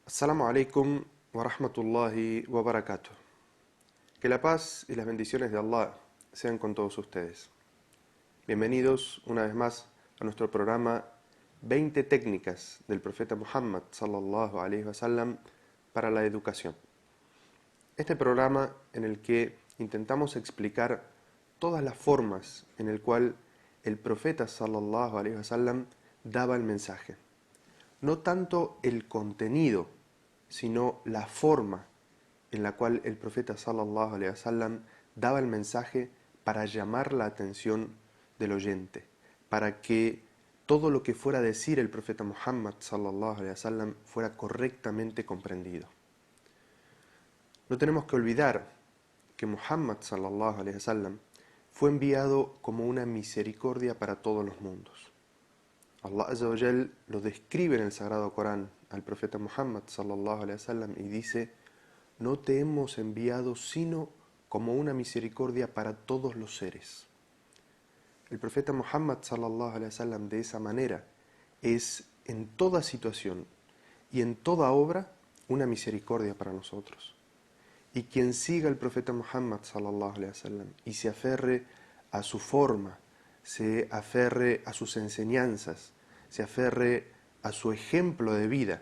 Assalamu alaikum wa rahmatullahi wa barakatuh. Que la paz y las bendiciones de Allah sean con todos ustedes. Bienvenidos una vez más a nuestro programa 20 técnicas del profeta Muhammad sallallahu alaihi wasallam para la educación. Este programa en el que intentamos explicar todas las formas en el cual el profeta sallallahu alaihi wasallam daba el mensaje. No tanto el contenido, sino la forma en la cual el profeta sallallahu alaihi wasallam daba el mensaje para llamar la atención del oyente, para que todo lo que fuera a decir el profeta Muhammad sallallahu alaihi wasallam fuera correctamente comprendido. No tenemos que olvidar que Muhammad sallallahu alaihi wasallam fue enviado como una misericordia para todos los mundos. Allah Azza wa Jal lo describe en el Sagrado Corán al profeta Muhammad sallallahu alaihi wasallam y dice: no te hemos enviado sino como una misericordia para todos los seres. El profeta Muhammad sallallahu alaihi wasallam de esa manera es en toda situación y en toda obra una misericordia para nosotros. Y quien siga al profeta Muhammad sallallahu alaihi wasallam y se aferre a su forma, se aferre a sus enseñanzas, se aferre a su ejemplo de vida,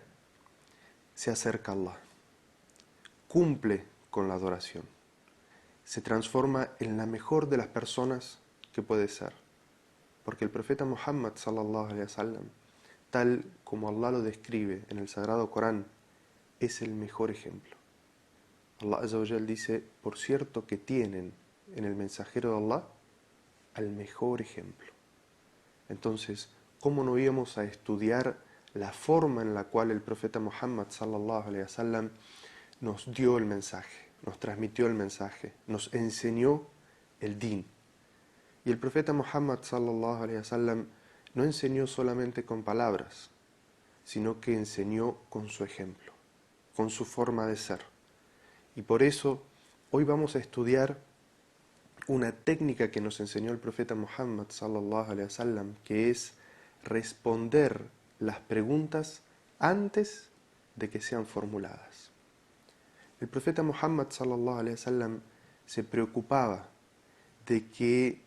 se acerca a Allah, cumple con la adoración, se transforma en la mejor de las personas que puede ser, porque el profeta Muhammad sallallahu alaihi wasallam, tal como Allah lo describe en el Sagrado Corán, es el mejor ejemplo. Allah Azza wa Jal dice: por cierto que tienen en el mensajero de Allah al mejor ejemplo. Entonces, ¿cómo no íbamos a estudiar la forma en la cual el profeta Muhammad sallallahu alaihi wasallam nos dio el mensaje, nos transmitió el mensaje, nos enseñó el din? Y el profeta Muhammad sallallahu alaihi wasallam no enseñó solamente con palabras, sino que enseñó con su ejemplo, con su forma de ser. Y por eso hoy vamos a estudiar una técnica que nos enseñó el profeta Muhammad sallallahu alaihi wasallam, que es responder las preguntas antes de que sean formuladas. El profeta Muhammad sallallahu alaihi wasallam se preocupaba de qué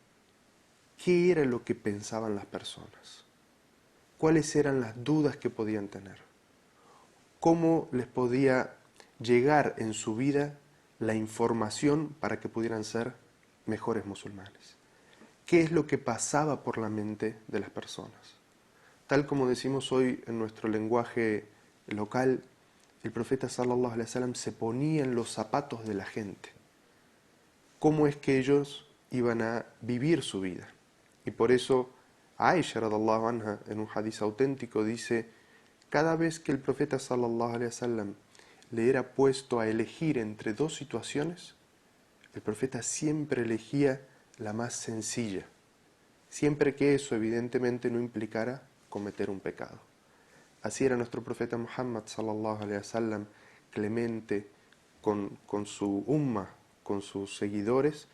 era lo que pensaban las personas, cuáles eran las dudas que podían tener, cómo les podía llegar en su vida la información para que pudieran ser mejores musulmanes. ¿Qué es lo que pasaba por la mente de las personas? Tal como decimos hoy en nuestro lenguaje local, el profeta sallallahu alaihi wasallam se ponía en los zapatos de la gente. ¿Cómo es que ellos iban a vivir su vida? Y por eso Aisha radallahu anha en un hadiz auténtico dice: cada vez que el profeta sallallahu alaihi wasallam le era puesto a elegir entre dos situaciones, el profeta siempre elegía la más sencilla, siempre que eso evidentemente no implicara cometer un pecado. Así era nuestro profeta Muhammad sallallahu alaihi wasallam, clemente con su umma, con sus seguidores,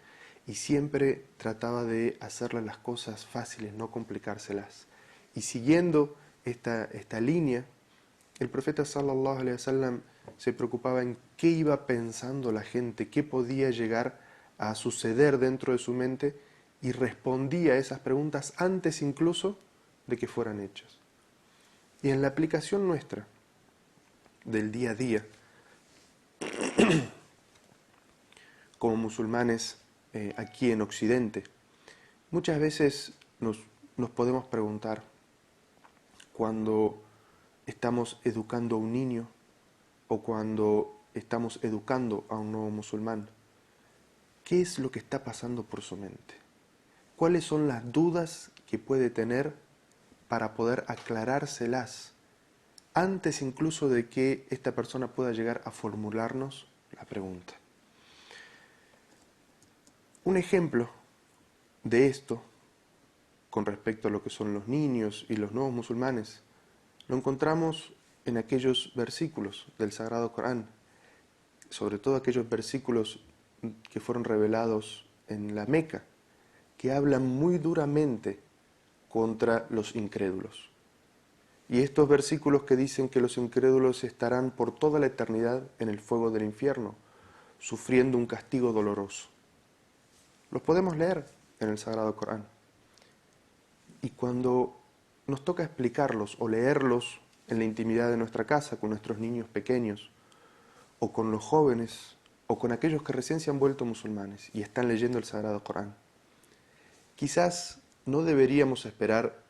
y siempre trataba de hacerle las cosas fáciles, no complicárselas. Y siguiendo esta línea, el profeta sallallahu alaihi wasallam se preocupaba en qué iba pensando la gente, qué podía llegar a suceder dentro de su mente, y respondía a esas preguntas antes incluso de que fueran hechas. Y en la aplicación nuestra del día a día, como musulmanes aquí en Occidente, muchas veces nos podemos preguntar, cuando estamos educando a un niño o cuando estamos educando a un nuevo musulmán, ¿qué es lo que está pasando por su mente? ¿Cuáles son las dudas que puede tener para poder aclarárselas antes incluso de que esta persona pueda llegar a formularnos la pregunta? Un ejemplo de esto, con respecto a lo que son los niños y los nuevos musulmanes, lo encontramos en aquellos versículos del Sagrado Corán, sobre todo aquellos versículos que fueron revelados en la Meca, que hablan muy duramente contra los incrédulos. Y estos versículos que dicen que los incrédulos estarán por toda la eternidad en el fuego del infierno, sufriendo un castigo doloroso. Los podemos leer en el Sagrado Corán. Y cuando nos toca explicarlos o leerlos en la intimidad de nuestra casa, con nuestros niños pequeños, o con los jóvenes, o con aquellos que recién se han vuelto musulmanes y están leyendo el Sagrado Corán, quizás no deberíamos esperar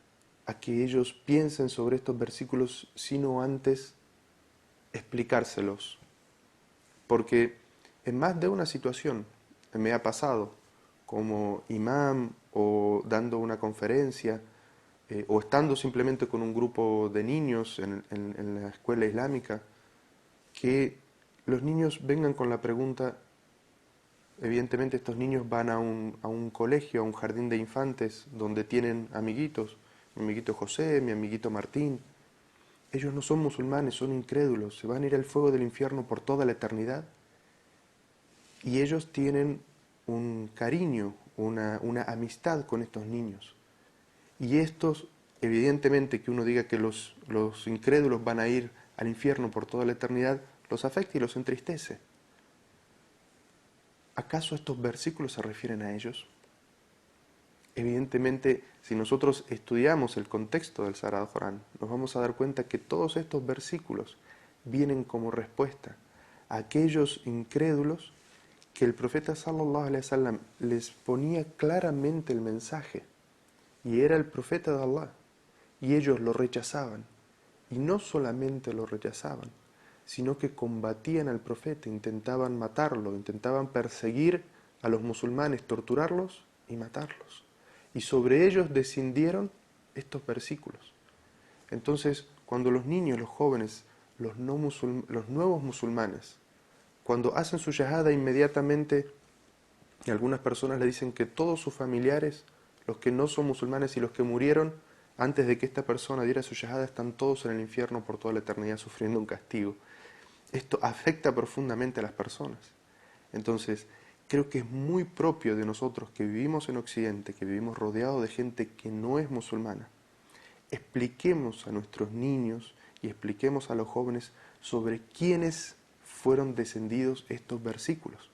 a que ellos piensen sobre estos versículos, sino antes explicárselos. Porque en más de una situación me ha pasado, como imam o dando una conferencia, o estando simplemente con un grupo de niños en la escuela islámica, que los niños vengan con la pregunta. Evidentemente estos niños van a un colegio, a un jardín de infantes, donde tienen amiguitos, mi amiguito José, mi amiguito Martín. Ellos no son musulmanes, son incrédulos, se van a ir al fuego del infierno por toda la eternidad. Y ellos tienen un cariño, una amistad con estos niños. Y estos, evidentemente que uno diga que los incrédulos van a ir al infierno por toda la eternidad, los afecta y los entristece. ¿Acaso estos versículos se refieren a ellos? Evidentemente, si nosotros estudiamos el contexto del Sagrado Corán, nos vamos a dar cuenta que todos estos versículos vienen como respuesta a aquellos incrédulos que el profeta sallallahu alaihi wasallam les ponía claramente el mensaje, y era el profeta de Allah, y ellos lo rechazaban, y no solamente lo rechazaban, sino que combatían al profeta, intentaban matarlo, intentaban perseguir a los musulmanes, torturarlos y matarlos. Y sobre ellos descendieron estos versículos. Entonces, cuando los niños, los jóvenes, los nuevos musulmanes, cuando hacen su shahada inmediatamente, y algunas personas le dicen que todos sus familiares, los que no son musulmanes y los que murieron antes de que esta persona diera su shahada, están todos en el infierno por toda la eternidad sufriendo un castigo. Esto afecta profundamente a las personas. Entonces, creo que es muy propio de nosotros que vivimos en Occidente, que vivimos rodeados de gente que no es musulmana. Expliquemos a nuestros niños y expliquemos a los jóvenes sobre quiénes fueron descendidos estos versículos,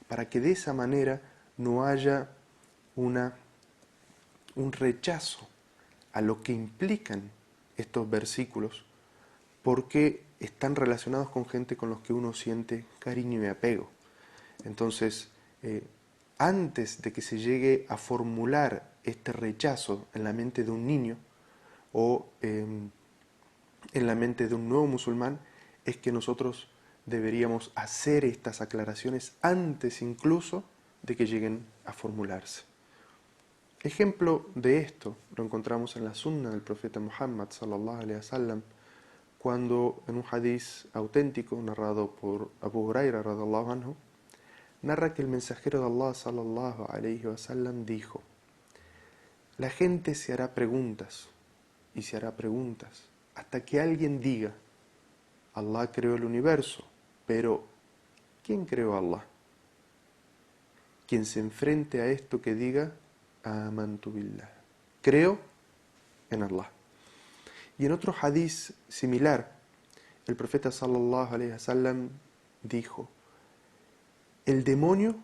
para que de esa manera no haya un rechazo a lo que implican estos versículos, porque están relacionados con gente con los que uno siente cariño y apego. Entonces, antes de que se llegue a formular este rechazo en la mente de un niño o en la mente de un nuevo musulmán, es que nosotros deberíamos hacer estas aclaraciones antes incluso de que lleguen a formularse. Ejemplo de esto lo encontramos en la sunna del profeta Muhammad sallallahu alaihi wasallam, cuando en un hadiz auténtico narrado por Abu Huraira radhiallahu anhu, narra que el mensajero de Allah sallallahu alaihi wasallam dijo: la gente se hará preguntas y se hará preguntas hasta que alguien diga: Allah creó el universo, pero ¿quién creó a Allah? Quien se enfrente a esto que diga: amantu billah, creo en Allah. Y en otro hadiz similar, el profeta sallallahu alaihi wasallam dijo: el demonio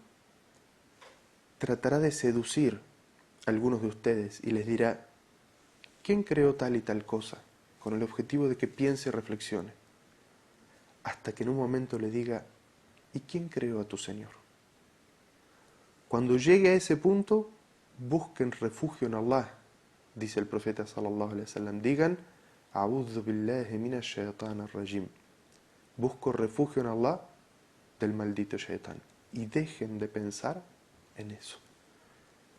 tratará de seducir a algunos de ustedes y les dirá: ¿quién creó tal y tal cosa? Con el objetivo de que piense y reflexione, hasta que en un momento le diga: ¿y quién creó a tu Señor? Cuando llegue a ese punto, busquen refugio en Allah, dice el profeta sallallahu alaihi wasallam. Digan: a'udhu billahi minash shaitanir rajim. Busco refugio en Allah del maldito shaitán. Y dejen de pensar en eso.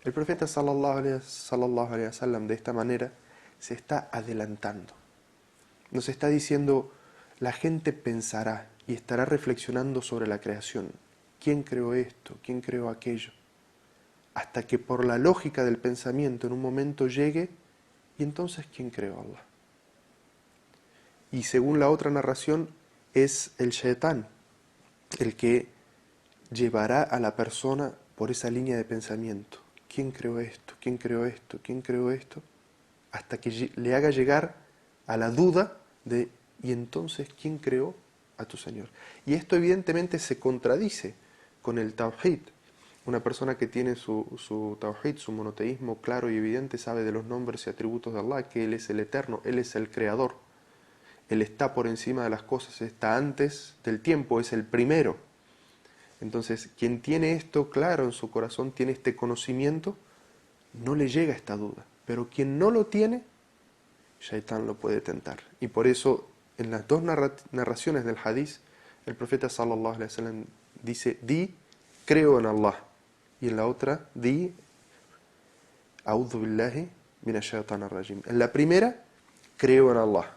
El profeta sallallahu alaihi wasallam de esta manera se está adelantando. Nos está diciendo: la gente pensará y estará reflexionando sobre la creación. ¿Quién creó esto? ¿Quién creó aquello? Hasta que por la lógica del pensamiento en un momento llegue: ¿y entonces quién creó a Allah? Y según la otra narración, es el shaitán el que llevará a la persona por esa línea de pensamiento. ¿Quién creó esto? ¿Quién creó esto? ¿Quién creó esto? Hasta que le haga llegar a la duda de, ¿y entonces quién creó a tu Señor? Y esto evidentemente se contradice con el Tawhid. Una persona que tiene su Tawhid, su monoteísmo claro y evidente, sabe de los nombres y atributos de Allah, que Él es el Eterno, Él es el Creador. Él está por encima de las cosas, está antes del tiempo, es el primero. Entonces, quien tiene esto claro en su corazón, tiene este conocimiento, no le llega esta duda. Pero quien no lo tiene, Shaitán lo puede tentar. Y por eso, en las dos narraciones del hadith, el profeta sallallahu alaihi wasallam dice, di, creo en Allah. Y en la otra, di, a'udhu billahi minash shaitanir rajim. En la primera, creo en Allah.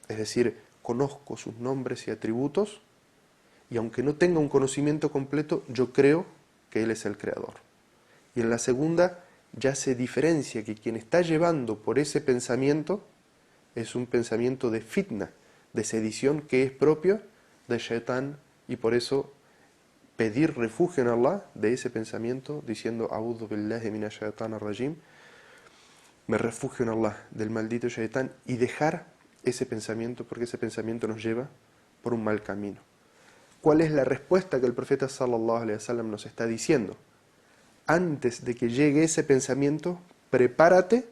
Es decir, conozco sus nombres y atributos, y aunque no tenga un conocimiento completo, yo creo que Él es el Creador. Y en la segunda, ya se diferencia que quien está llevando por ese pensamiento es un pensamiento de fitna, de sedición, que es propio de Shaitán, y por eso pedir refugio en Allah de ese pensamiento, diciendo A'udhu billahi minash shaitanir rajim, me refugio en Allah del maldito Shaitán, y dejar ese pensamiento, porque ese pensamiento nos lleva por un mal camino. ¿Cuál es la respuesta que el profeta sallallahu alaihi wasallam nos está diciendo? Antes de que llegue ese pensamiento, prepárate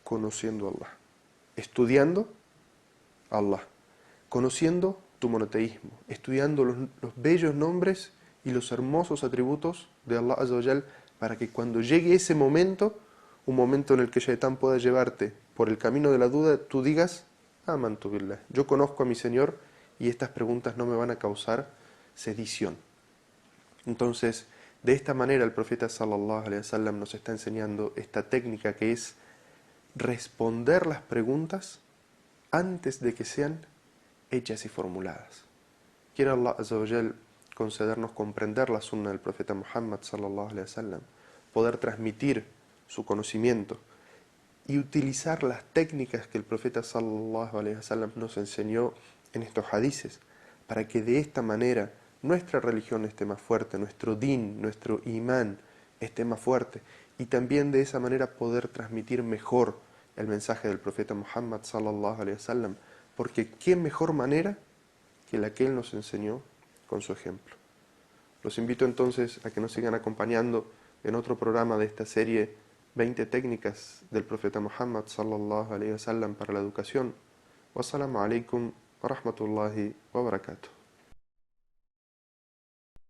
conociendo a Allah, estudiando a Allah, conociendo tu monoteísmo, estudiando los bellos nombres y los hermosos atributos de Allah Azza wa Jal, para que cuando llegue ese momento, un momento en el que Shaitán pueda llevarte por el camino de la duda, tú digas, amantu billah, yo conozco a mi Señor y estas preguntas no me van a causar sedición. Entonces, de esta manera el profeta sallallahu alaihi wasallam nos está enseñando esta técnica, que es responder las preguntas antes de que sean hechas y formuladas. Quiere Allah Azza wa Jal concedernos comprender la sunna del profeta Muhammad sallallahu alaihi wasallam, poder transmitir su conocimiento y utilizar las técnicas que el profeta sallallahu alaihi wasallam nos enseñó en estos hadices, para que de esta manera nuestra religión esté más fuerte, nuestro din, nuestro imán esté más fuerte, y también de esa manera poder transmitir mejor el mensaje del profeta Muhammad sallallahu alaihi wasallam, porque qué mejor manera que la que él nos enseñó con su ejemplo. Los invito entonces a que nos sigan acompañando en otro programa de esta serie 20 técnicas del profeta Muhammad sallallahu alaihi wasallam para la educación. Wassalamu alaikum wa rahmatullahi wa barakatuh.